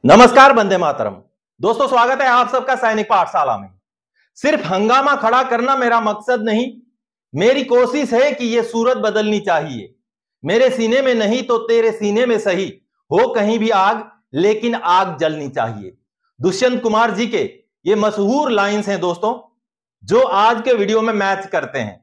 नमस्कार, वंदे मातरम। दोस्तों, स्वागत है आप सबका सैनिक पाठशाला में। सिर्फ हंगामा खड़ा करना मेरा मकसद नहीं, मेरी कोशिश है कि यह सूरत बदलनी चाहिए। मेरे सीने में नहीं तो तेरे सीने में सही, हो कहीं भी आग लेकिन आग जलनी चाहिए। दुष्यंत कुमार जी के ये मशहूर लाइंस हैं दोस्तों, जो आज के वीडियो में मैच करते हैं।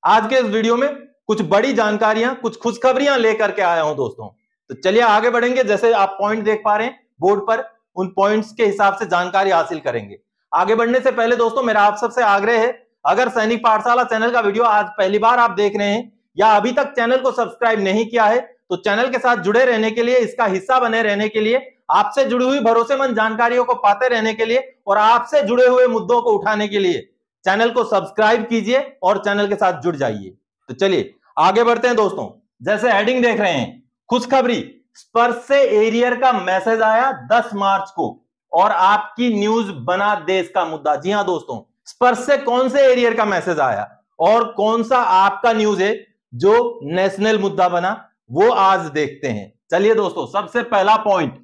आज के इस वीडियो में कुछ बड़ी जानकारियां, कुछ खुशखबरियां लेकर के आया हूं दोस्तों। तो चलिए आगे बढ़ेंगे। जैसे आप पॉइंट देख पा रहे हैं बोर्ड पर, उन पॉइंट्स के हिसाब से जानकारी हासिल करेंगे। आगे बढ़ने से पहले दोस्तों मेरा आप सबसे आग्रह है, अगर सैनिक पाठशाला चैनल का वीडियो आज पहली बार आप देख रहे हैं या अभी तक चैनल को सब्सक्राइब नहीं किया है, तो चैनल के साथ जुड़े रहने के लिए, इसका हिस्सा बने रहने के लिए, आपसे जुड़ी हुई भरोसेमंद जानकारियों को पाते रहने के लिए और आपसे जुड़े हुए मुद्दों को उठाने के लिए चैनल को सब्सक्राइब कीजिए और चैनल के साथ जुड़ जाइए। तो चलिए आगे बढ़ते हैं दोस्तों। जैसे हेडिंग देख रहे हैं, खुशखबरी, स्पर्श से एरियर का मैसेज आया 10 मार्च को और आपकी न्यूज बना देश का मुद्दा। जी हां दोस्तों, स्पर्श से कौन से एरियर का मैसेज आया और कौन सा आपका न्यूज है जो नेशनल मुद्दा बना, वो आज देखते हैं। चलिए दोस्तों, सबसे पहला पॉइंट,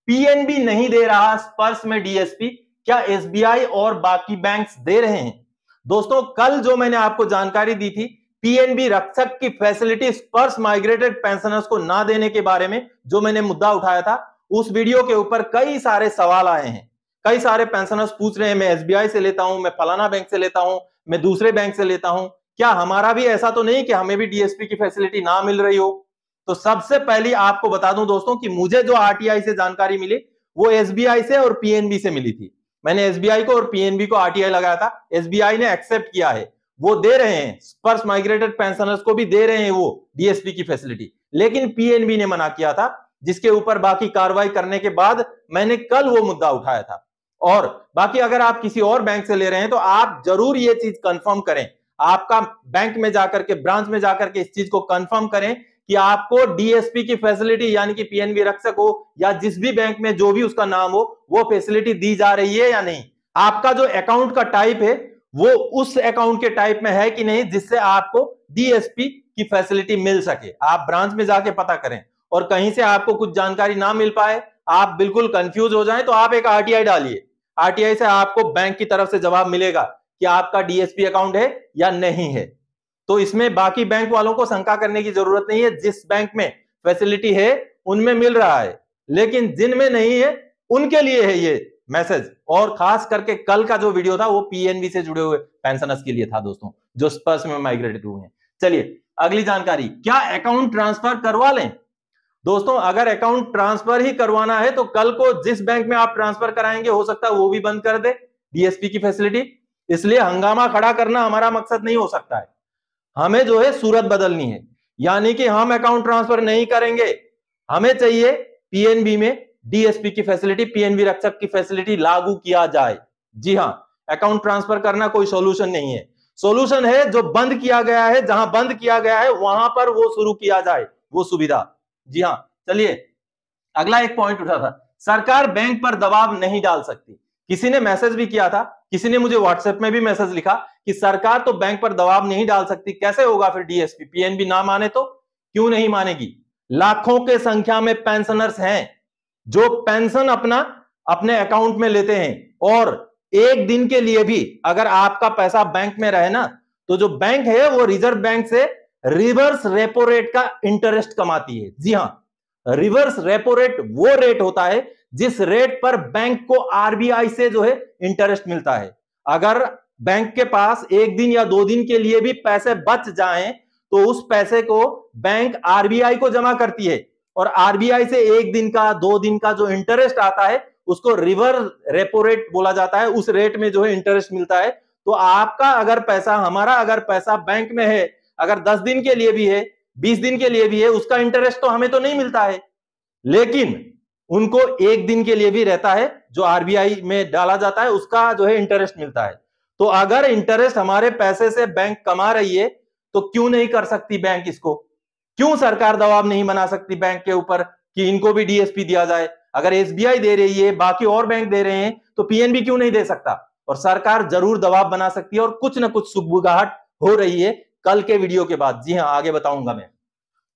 पीएनबी नहीं दे रहा स्पर्श में डीएसपी, क्या एसबीआई और बाकी बैंक्स दे रहे हैं? दोस्तों, कल जो मैंने आपको जानकारी दी थी पीएनबी रक्षक की फैसिलिटी स्पर्श माइग्रेटेड पेंशनर्स को ना देने के बारे में, जो मैंने मुद्दा उठाया था, उस वीडियो के ऊपर कई सारे सवाल आए हैं। कई सारे पेंशनर्स पूछ रहे हैं, मैं एसबीआई से लेता हूं, मैं फलाना बैंक से लेता हूं, मैं दूसरे बैंक से लेता हूं, क्या हमारा भी ऐसा तो नहीं कि हमें भी डीएसपी की फैसिलिटी ना मिल रही हो? तो सबसे पहले आपको बता दूं दोस्तों कि मुझे जो आरटीआई से जानकारी मिली वो एसबीआई से और पीएनबी से मिली थी। मैंने एसबीआई को और पीएनबी को आरटीआई लगाया था, एसबीआई ने एक्सेप्ट किया है, वो दे रहे हैं, स्पर्श माइग्रेटेड पेंशनर्स को भी दे रहे हैं वो डीएसपी की फैसिलिटी। लेकिन पीएनबी ने मना किया था, जिसके ऊपर बाकी कार्रवाई करने के बाद मैंने कल वो मुद्दा उठाया था। और बाकी अगर आप किसी और बैंक से ले रहे हैं तो आप जरूर ये चीज कंफर्म करें, आपका बैंक में जाकर के, ब्रांच में जाकर के इस चीज को कंफर्म करें कि आपको डीएसपी की फैसिलिटी, यानी कि पीएनबी रक्षक हो या जिस भी बैंक में जो भी उसका नाम हो, वो फैसिलिटी दी जा रही है या नहीं। आपका जो अकाउंट का टाइप है वो उस अकाउंट के टाइप में है कि नहीं जिससे आपको डीएसपी की फैसिलिटी मिल सके। आप ब्रांच में जाके पता करें, और कहीं से आपको कुछ जानकारी ना मिल पाए, आप बिल्कुल कंफ्यूज हो जाएं, तो आप एक आरटीआई डालिए। आरटीआई से आपको बैंक की तरफ से जवाब मिलेगा कि आपका डीएसपी अकाउंट है या नहीं है। तो इसमें बाकी बैंक वालों को शंका करने की जरूरत नहीं है। जिस बैंक में फैसिलिटी है उनमें मिल रहा है, लेकिन जिनमें नहीं है उनके लिए है ये मैसेज। और खास करके कल का जो वीडियो था वो पीएनबी से जुड़े हुए पेंशनर्स के लिए था दोस्तों, जो स्पर्श में माइग्रेटेड हुए हैं। चलिए अगली जानकारी, क्या अकाउंट ट्रांसफर करवा लें? दोस्तों, अगर अकाउंट ट्रांसफर ही करवाना है तो कल को जिस बैंक में आप ट्रांसफर कराएंगे हो सकता है वो भी बंद कर दे डीएसपी की फैसिलिटी। इसलिए हंगामा खड़ा करना हमारा मकसद नहीं हो सकता है। हमें जो है सूरत बदलनी है, यानी कि हम अकाउंट ट्रांसफर नहीं करेंगे, हमें चाहिए पीएनबी में डीएसपी की फैसिलिटी, पीएनबी रक्षक की फैसिलिटी लागू किया जाए। जी हां, अकाउंट ट्रांसफर करना कोई सॉल्यूशन नहीं है। सॉल्यूशन है जो बंद किया गया है, जहां बंद किया गया है वहां पर वो शुरू किया जाए वो सुविधा। जी हां, चलिए अगला एक पॉइंट उठा था, सरकार बैंक पर दबाव नहीं डाल सकती। किसी ने मैसेज भी किया था, किसी ने मुझे व्हाट्सएप में भी मैसेज लिखा कि सरकार तो बैंक पर दबाव नहीं डाल सकती, कैसे होगा फिर डीएसपी? पीएनबी ना माने तो? क्यों नहीं मानेगी? लाखों के संख्या में पेंशनर्स हैं जो पेंशन अपने अकाउंट में लेते हैं, और एक दिन के लिए भी अगर आपका पैसा बैंक में रहे ना, तो जो बैंक है वो रिजर्व बैंक से रिवर्स रेपो रेट का इंटरेस्ट कमाती है। जी हां, रिवर्स रेपो रेट वो रेट होता है जिस रेट पर बैंक को आरबीआई से जो है इंटरेस्ट मिलता है। अगर बैंक के पास एक दिन या 2 दिन के लिए भी पैसे बच जाएं तो उस पैसे को बैंक आरबीआई को जमा करती है, और आरबीआई से 1 दिन का 2 दिन का जो इंटरेस्ट आता है उसको रिवर्स रेपो रेट बोला जाता है। उस रेट में जो है इंटरेस्ट मिलता है। तो आपका अगर पैसा, हमारा अगर पैसा बैंक में है, अगर 10 दिन के लिए भी है, 20 दिन के लिए भी है, उसका इंटरेस्ट तो हमें तो नहीं मिलता है, लेकिन उनको 1 दिन के लिए भी रहता है जो आरबीआई में डाला जाता है, उसका जो है इंटरेस्ट मिलता है। तो अगर इंटरेस्ट हमारे पैसे से बैंक कमा रही है तो क्यों नहीं कर सकती बैंक इसको? क्यों सरकार दबाव नहीं बना सकती बैंक के ऊपर कि इनको भी डीएसपी दिया जाए? अगर एसबीआई दे रही है, बाकी और बैंक दे रहे हैं, तो पीएनबी क्यों नहीं दे सकता? और सरकार जरूर दबाव बना सकती है, और कुछ ना कुछ सुगबुगाहट हो रही है कल के वीडियो के बाद। जी हां, आगे बताऊंगा मैं।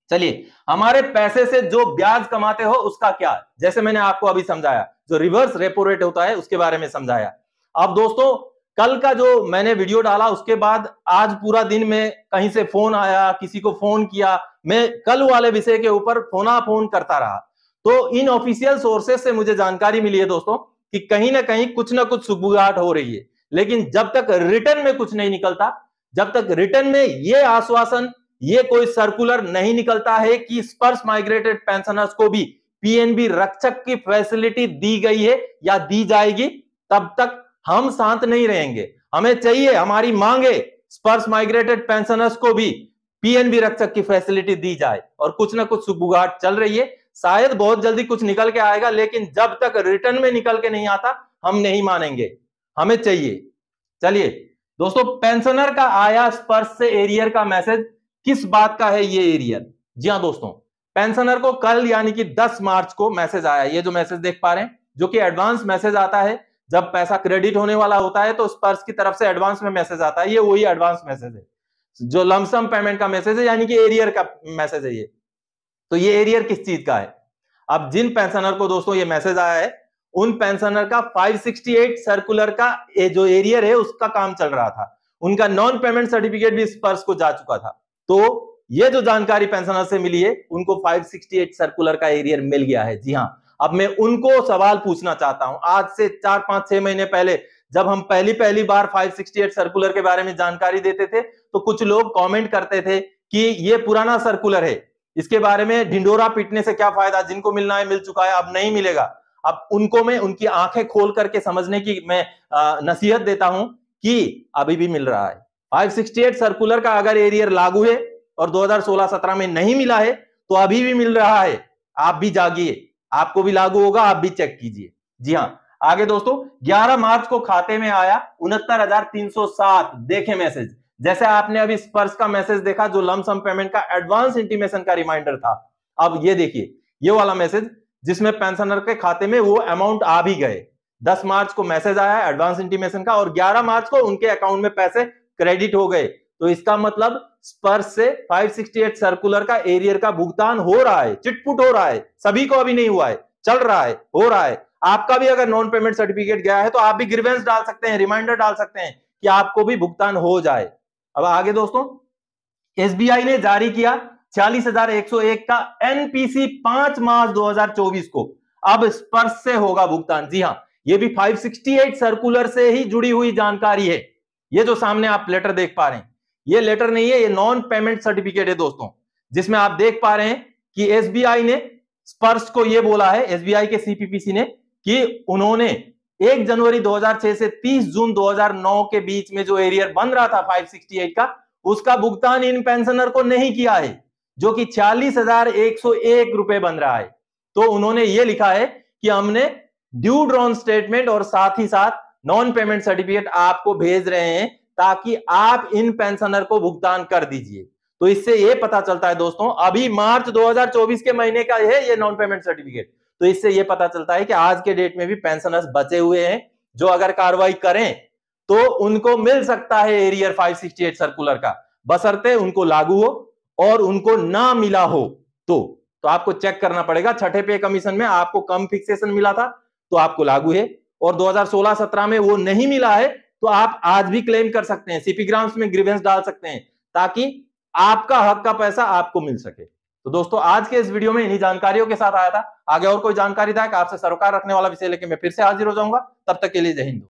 चलिए, हमारे पैसे से जो ब्याज कमाते हो उसका क्या? जैसे मैंने आपको अभी समझाया, जो रिवर्स रेपो रेट होता है उसके बारे में समझाया। अब दोस्तों कल का जो मैंने वीडियो डाला उसके बाद आज पूरा दिन में कहीं से फोन आया, किसी को फोन किया, मैं कल वाले विषय के ऊपर फोन करता रहा। तो इन ऑफिशियल सोर्सेस से मुझे जानकारी मिली है दोस्तों कि कहीं ना कहीं कुछ ना कुछ सुगबुगाहट हो रही है, लेकिन जब तक रिटर्न में कुछ नहीं निकलता, जब तक रिटर्न में ये आश्वासन, ये कोई सर्कुलर नहीं निकलता है कि स्पर्श माइग्रेटेड पेंशनर्स को भी पीएनबी रक्षक की फैसिलिटी दी गई है या दी जाएगी, तब तक हम शांत नहीं रहेंगे। हमें चाहिए, हमारी मांगे स्पर्श माइग्रेटेड पेंशनर्स को भी पीएनबी रक्षक की फैसिलिटी दी जाए। और कुछ ना कुछ सुगबुगाहट चल रही है, शायद बहुत जल्दी कुछ निकल के आएगा, लेकिन जब तक रिटर्न में निकल के नहीं आता हम नहीं मानेंगे, हमें चाहिए। चलिए दोस्तों, पेंशनर का आया स्पर्श से एरियर का मैसेज, किस बात का है ये एरियर? जी हां दोस्तों, पेंशनर को कल यानी कि 10 मार्च को मैसेज आया। ये जो मैसेज देख पा रहे हैं, जो कि एडवांस मैसेज आता है, जब पैसा क्रेडिट होने वाला होता है तो स्पर्श की तरफ से एडवांस में मैसेज आता है। ये वही एडवांस मैसेज है जो लमसम पेमेंट का मैसेज है, यानी कि एरियर का मैसेज है ये। तो ये एरियर किस चीज का है? अब जिन पेंशनर को दोस्तों ये मैसेज आया है, उन पेंशनर का 568 सर्कुलर का जो एरियर है उसका काम चल रहा था। उनका नॉन पेमेंट सर्टिफिकेट भी स्पर्श को जा चुका था। तो ये जो जानकारी पेंशनर से मिली है, उनको 568 सर्कुलर का एरियर मिल गया है। जी हां, अब मैं उनको सवाल पूछना चाहता हूं। आज से 4, 5, 6 महीने पहले जब हम पहली बार 568 सर्कुलर के बारे में जानकारी देते थे, तो कुछ लोग कमेंट करते थे कि ये पुराना सर्कुलर है, इसके बारे में ढिंडोरा पीटने से क्या फायदा, जिनको मिलना है मिल चुका है, अब नहीं मिलेगा। अब उनको मैं उनकी आंखें खोल करके समझने की मैं नसीहत देता हूं कि अभी भी मिल रहा है। 568 सर्कुलर का अगर एरियर लागू है और 2016-17 में नहीं मिला है, तो अभी भी मिल रहा है। आप भी जागिए, आपको भी लागू होगा, आप भी चेक कीजिए। जी हां, आगे दोस्तों, 11 मार्च को खाते में आया 69,307। देखें मैसेज, जैसे आपने अभी स्पर्श का मैसेज देखा जो लमसम पेमेंट का एडवांस इंटीमेशन का रिमाइंडर था। अब ये देखिए, ये वाला मैसेज जिसमें पेंशनर के खाते में वो अमाउंट आ भी गए। 10 मार्च को मैसेज आया एडवांस इंटीमेशन का और 11 मार्च को उनके अकाउंट में पैसे क्रेडिट हो गए। तो इसका मतलब स्पर्श से 568 सर्कुलर का एरियर का भुगतान हो रहा है, चिटपुट हो रहा है। सभी को अभी नहीं हुआ है, चल रहा है, हो रहा है। आपका भी अगर नॉन पेमेंट सर्टिफिकेट गया है तो आप भी ग्रीवेंस डाल सकते हैं, रिमाइंडर डाल सकते हैं कि आपको भी भुगतान हो जाए। अब आगे दोस्तों, एसबीआई ने जारी किया 46,101 का एनपीसी 5 मार्च 2024 को। अब स्पर्श से होगा भुगतान। जी हां, ये भी 568 सर्कुलर से ही जुड़ी हुई जानकारी है। ये जो सामने आप लेटर देख पा रहे हैं, ये लेटर नहीं है, ये नॉन पेमेंट सर्टिफिकेट है दोस्तों, जिसमें आप देख पा रहे हैं कि एसबीआई ने स्पर्श को ये बोला है, एसबीआई के सीपीपीसी ने, कि उन्होंने 1 जनवरी 2006 से 30 जून 2009 के बीच में जो एरियर बन रहा था 568 का, उसका भुगतान इन पेंशनर को नहीं किया है, जो कि 46,101 रुपए बन रहा है। तो उन्होंने ये लिखा है कि हमने ड्यू ड्रॉन स्टेटमेंट और साथ ही साथ नॉन पेमेंट सर्टिफिकेट आपको भेज रहे हैं ताकि आप इन पेंशनर को भुगतान कर दीजिए। तो इससे यह पता चलता है दोस्तों, अभी मार्च 2024 के महीने का है ये नॉन पेमेंट सर्टिफिकेट। तो इससे यह पता चलता है कि आज के डेट में भी पेंशनर्स बचे हुए हैं, जो अगर कार्रवाई करें तो उनको मिल सकता है एरियर 568 सर्कुलर का, बशर्ते उनको लागू हो, और उनको ना मिला हो तो आपको चेक करना पड़ेगा। छठे पे कमीशन में आपको कम फिक्सेशन मिला था तो आपको लागू है, और 2016-17 में वो नहीं मिला है तो आप आज भी क्लेम कर सकते हैं, सीपी ग्राम्स में ग्रीवेंस डाल सकते हैं, ताकि आपका हक का पैसा आपको मिल सके। तो दोस्तों, आज के इस वीडियो में इन्हीं जानकारियों के साथ आया था। आगे और कोई जानकारी था कि आपसे सरोकार रखने वाला विषय लेके मैं फिर से हाजिर हो जाऊंगा। तब तक के लिए जय हिंद।